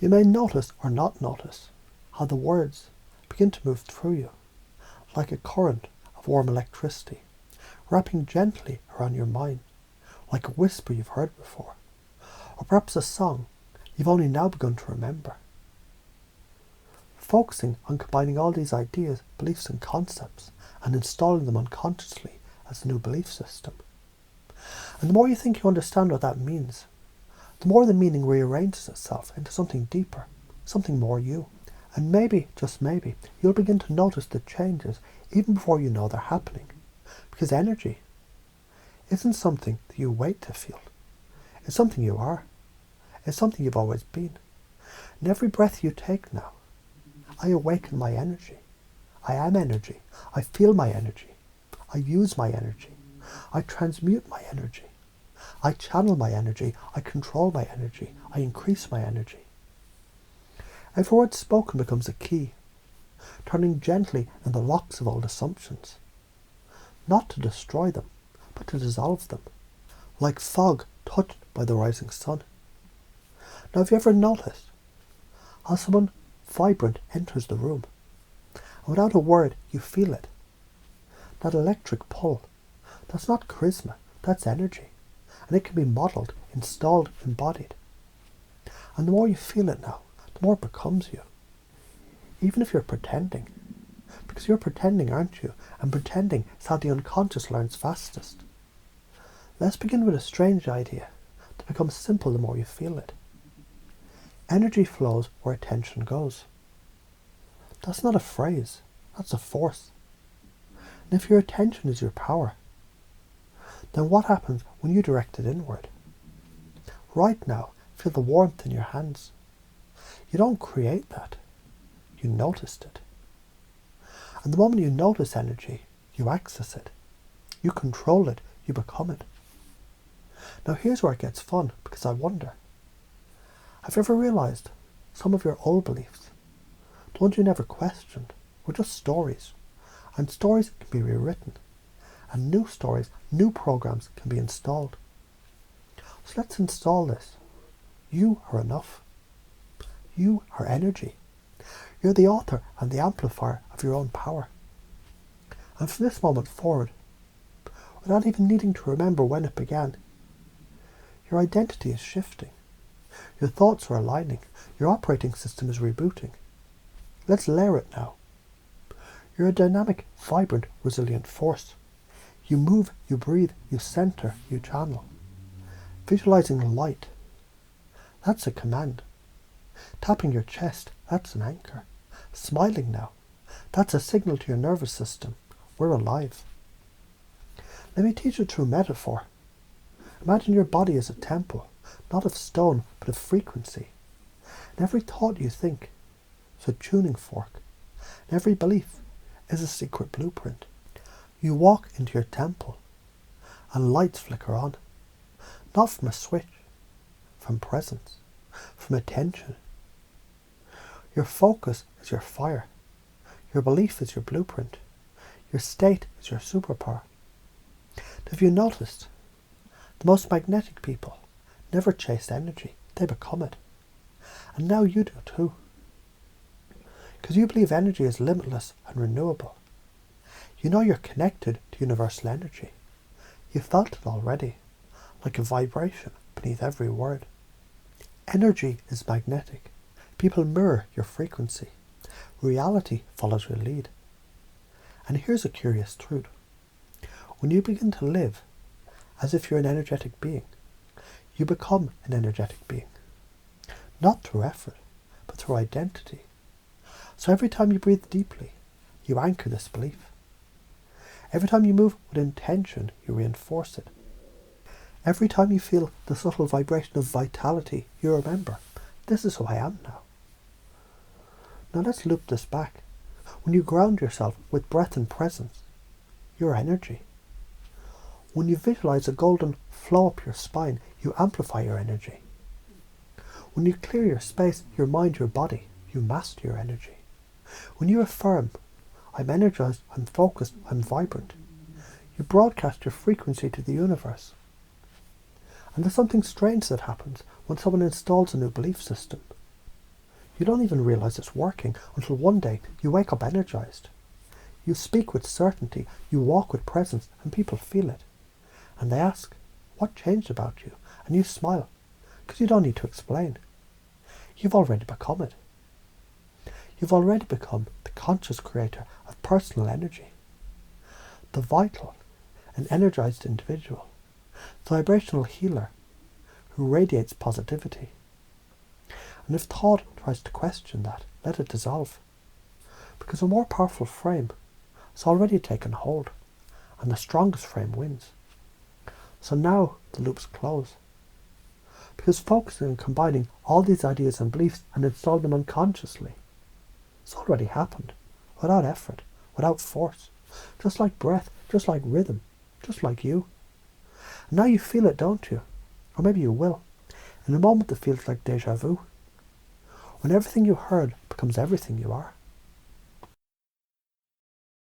You may notice or not notice how the words begin to move through you, like a current of warm electricity, wrapping gently around your mind, like a whisper you've heard before, or perhaps a song you've only now begun to remember. Focusing on combining all these ideas, beliefs and concepts and installing them unconsciously as a new belief system. And the more you think you understand what that means, the more the meaning rearranges itself into something deeper, something more you. And maybe, just maybe, you'll begin to notice the changes even before you know they're happening. Because energy isn't something that you wait to feel. It's something you are. It's something you've always been. And every breath you take now, I awaken my energy. I am energy. I feel my energy. I use my energy. I transmute my energy. I channel my energy. I control my energy. I increase my energy. Every word spoken becomes a key, turning gently in the locks of old assumptions. Not to destroy them, but to dissolve them, like fog touched by the rising sun. Now, have you ever noticed how someone vibrant enters the room, and without a word you feel it? That electric pull, that's not charisma, that's energy, and it can be modelled, installed, embodied. And the more you feel it now, the more it becomes you. Even if you're pretending, because you're pretending, aren't you? And pretending is how the unconscious learns fastest. Let's begin with a strange idea that becomes simple the more you feel it. Energy flows where attention goes. That's not a phrase, that's a force. And if your attention is your power, then what happens when you direct it inward? Right now, feel the warmth in your hands. You don't create that, you noticed it. And the moment you notice energy, you access it. You control it, you become it. Now here's where it gets fun, because I wonder, have you ever realised some of your old beliefs, the ones you never questioned, were just stories? And stories can be rewritten. And new stories, new programs can be installed. So let's install this. You are enough. You are energy. You're the author and the amplifier of your own power. And from this moment forward, without even needing to remember when it began, your identity is shifting. Your thoughts are aligning. Your operating system is rebooting. Let's layer it now. You're a dynamic, vibrant, resilient force. You move, you breathe, you center, you channel. Visualizing light, that's a command. Tapping your chest, that's an anchor. Smiling now, that's a signal to your nervous system. We're alive. Let me teach you through metaphor. Imagine your body as a temple, not of stone, but of frequency. And every thought you think is a tuning fork. And every belief is a secret blueprint. You walk into your temple, and lights flicker on. Not from a switch, from presence, from attention. Your focus is your fire. Your belief is your blueprint. Your state is your superpower. Have you noticed? The most magnetic people never chase energy, they become it. And now you do too. Because you believe energy is limitless and renewable. You know you're connected to universal energy. You felt it already, like a vibration beneath every word. Energy is magnetic. People mirror your frequency. Reality follows your lead. And here's a curious truth. When you begin to live as if you're an energetic being, you become an energetic being. Not through effort, but through identity. So every time you breathe deeply, you anchor this belief. Every time you move with intention, you reinforce it. Every time you feel the subtle vibration of vitality, you remember, this is who I am now. Now let's loop this back. When you ground yourself with breath and presence, you're energy. When you visualize a golden flow up your spine, you amplify your energy. When you clear your space, your mind, your body, you master your energy. When you affirm, I'm energized, I'm focused, I'm vibrant, you broadcast your frequency to the universe. And there's something strange that happens when someone installs a new belief system. You don't even realize it's working until one day you wake up energized. You speak with certainty, you walk with presence, and people feel it. And they ask, what changed about you? And you smile, because you don't need to explain. You've already become it. You've already become the conscious creator of personal energy. The vital and energized individual. The vibrational healer who radiates positivity. And if thought tries to question that, let it dissolve. Because a more powerful frame has already taken hold, and the strongest frame wins. So now the loops close. Because focusing on combining all these ideas and beliefs and installing them unconsciously, it's already happened, without effort, without force, just like breath, just like rhythm, just like you. And now you feel it, don't you? Or maybe you will, in a moment that feels like deja vu, when everything you heard becomes everything you are.